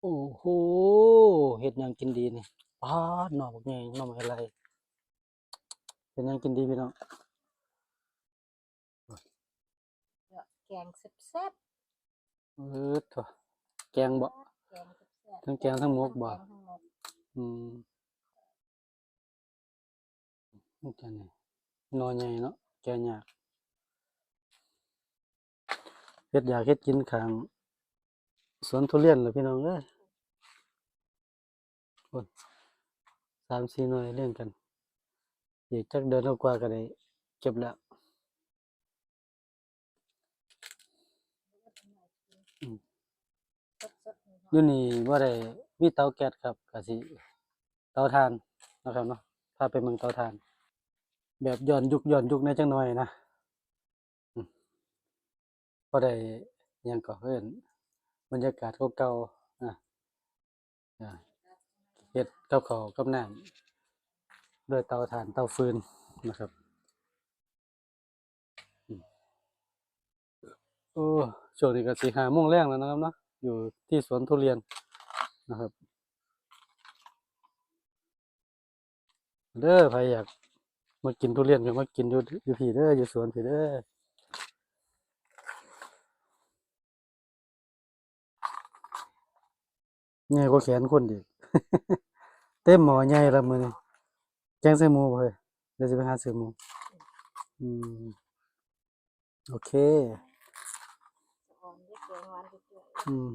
โอ้โหเฮ็ดหยังกินดีนี่ป๊าดหน่อบักใหญ่หน่อไม้ไร่เฮ็ดหยังกินดีพี่น้องเดี๋ยวแกงแซ่บโถ่แกงบ่ๆแกงแซ่บๆทั้งแกงทั้งหมกบ่แกงทั้งหมกอืมมันจังได๋หน่อใหญ่เนาะแกะยากเฮ็ดอยากเฮ็ดกินข้างสวนทุเรียนล่ะพี่น้องเอ้ยพุ่น3-4หน่วยเรียงกันอีกจักเดือนกว่าก็ได้เก็บแล้วอืม สดๆหน่อยอยู่นี่บ่ได้มีเตาแก๊สครับก็สิเตาถ่านเนาะครับเนาะพาไปเบิ่งเตาถ่านแบบย้อนยุคแหน่จักหน่อยนะอืมพอได้หยังก็เอิ้นบรรยากาศเก่าๆอาเฮ็ดกับข้าวกับน้ำด้วยเตาถ่านเตาฟืนนะครับอืมโอ้ช่วงนี้ก็สิ5โมงแลงแล้วนะครับเนาะอยู่ที่สวนทุเรียนนะครับเด้อไผอยากมากินทุเรียนก็มากินอยู่พี่เด้ออยู่สวนพี่เด้อ ใหญ่กว่าแขนคนอีก เต็มหม้อใหญ่แล้วมื้อนี้แกงใส่หมูบ่เฮ้ยเดี๋ยวสิไปหาซื้อหมูอืมโอเคๆอ่อนด้วยแกงหวานจุ๊ยอืม